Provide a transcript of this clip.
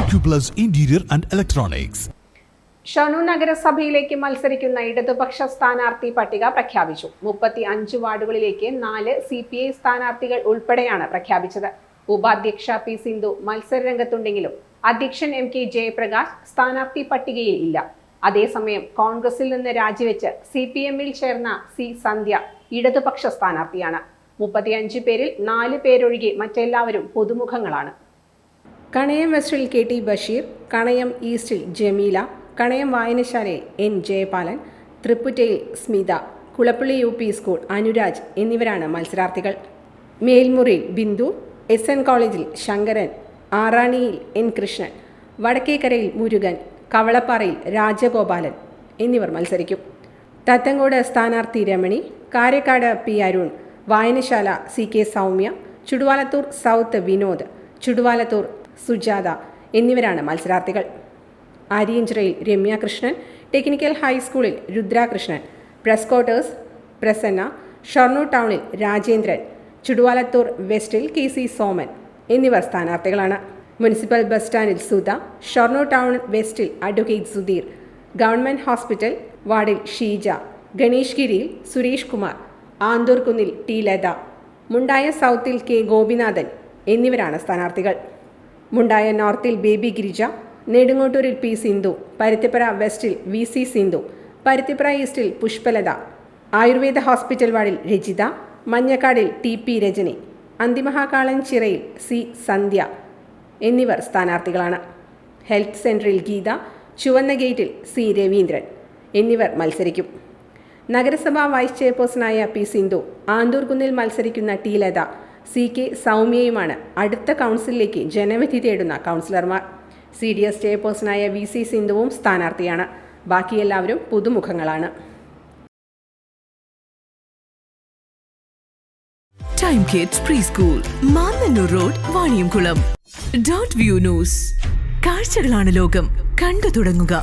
Acuplus Interior and Electronics. Shoranur നഗരസഭയിലേക്ക് മത്സരിക്കുന്ന ഇടതുപക്ഷ സ്ഥാനാർത്ഥി പട്ടിക പ്രഖ്യാപിച്ചു. 35 വാർഡുകളിലേക്ക് 4 CPI സ്ഥാനാർത്ഥികൾ ഉൾപ്പെടെയാണ് പ്രഖ്യാപിച്ചത്. ഉപാധ്യക്ഷ പി സിന്ധു മത്സരരംഗത്തുണ്ടെങ്കിലും അധ്യക്ഷൻ MK ജയപ്രകാശ് സ്ഥാനാർത്ഥി പട്ടികയിൽ ഇല്ല. അതേസമയം കോൺഗ്രസിൽ നിന്ന് രാജിവെച്ച് CPM-ൽ ചേർന്ന C സന്ധ്യ ഇടതുപക്ഷ സ്ഥാനാർത്ഥിയാണ്. 35 പേരിൽ 4 പേരൊഴികെ മറ്റെല്ലാവരും പുതുമുഖങ്ങളാണ്. കണയം വെസ്റ്റിൽ KT ബഷീർ, കണയം ഈസ്റ്റിൽ ജമീല, കണയം വായനശാലയിൽ N ജയപാലൻ, തൃപ്പുറ്റയിൽ സ്മിത, കുളപ്പള്ളി UP സ്കൂൾ അനുരാജ് എന്നിവരാണ് മത്സരാർത്ഥികൾ. മേൽമുറിയിൽ ബിന്ദു, SN കോളേജിൽ ശങ്കരൻ, ആറാണിയിൽ N കൃഷ്ണൻ, വടക്കേക്കരയിൽ മുരുകൻ, കവളപ്പാറയിൽ രാജഗോപാലൻ എന്നിവർ മത്സരിക്കും. തത്തങ്കോട് സ്ഥാനാർത്ഥി രമണി, കാരക്കാട് P അരുൺ, വായനശാല CK സൗമ്യ, ചുടുവാലത്തൂർ സൗത്ത് വിനോദ്, ചുടുവാലത്തൂർ സുജാത എന്നിവരാണ് മത്സരാർത്ഥികൾ. ആര്യഞ്ചിറയിൽ രമ്യ കൃഷ്ണൻ, ടെക്നിക്കൽ ഹൈസ്കൂളിൽ രുദ്രാകൃഷ്ണൻ, പ്രസ് ക്വാർട്ടേഴ്സ് പ്രസന്ന, ഷൊർണൂർ ടൗണിൽ രാജേന്ദ്രൻ, ചുടുവാലത്തൂർ വെസ്റ്റിൽ KC സോമൻ എന്നിവർ സ്ഥാനാർത്ഥികളാണ്. മുനിസിപ്പൽ ബസ് സ്റ്റാൻഡിൽ സുധ, ഷൊർണൂർ ടൗൺ വെസ്റ്റിൽ അഡ്വക്കേറ്റ് സുധീർ, ഗവൺമെൻറ് ഹോസ്പിറ്റൽ വാർഡിൽ ഷീജ, ഗണേഷ് ഗിരിയിൽ സുരേഷ് കുമാർ, ആന്തൂർകുന്നിൽ T ലത, മുണ്ടായ സൗത്തിൽ K ഗോപിനാഥൻ എന്നിവരാണ് സ്ഥാനാർത്ഥികൾ. മുണ്ടായ നോർത്തിൽ ബേബി ഗിരിജ, നെടുങ്ങോട്ടൂരിൽ P സിന്ധു, പരുത്തിപ്പറ വെസ്റ്റിൽ VC സിന്ധു, പരുത്തിപ്പറ ഈസ്റ്റിൽ പുഷ്പലത, ആയുർവേദ ഹോസ്പിറ്റൽ വാർഡിൽ രജിത, മഞ്ഞക്കാടിൽ TP രജനി, അന്തിമഹാകാളൻചിറയിൽ C സന്ധ്യ എന്നിവർ സ്ഥാനാർത്ഥികളാണ്. ഹെൽത്ത് സെൻറ്ററിൽ ഗീത, ചുവന്ന ഗേറ്റിൽ C രവീന്ദ്രൻ എന്നിവർ മത്സരിക്കും. നഗരസഭാ വൈസ് ചെയർപേഴ്സണായ P സിന്ധു, ആന്തൂർകുന്നിൽ മത്സരിക്കുന്ന T ലത, CK സൗമ്യയുമാണ് അടുത്ത കൗൺസിലിലേക്ക് ജനവിധി തേടുന്ന കൗൺസിലർമാർ. CDS ചെയർപേഴ്സണായ VC സിന്ധുവും സ്ഥാനാർത്ഥിയാണ്. ബാക്കിയെല്ലാവരും പുതുമുഖങ്ങളാണ്. Time kids pre school, Mannannur road, Vaniyamkulam. .View news. കാഴ്ചകളാണ് ലോകം, കണ്ടു തുടങ്ങുക.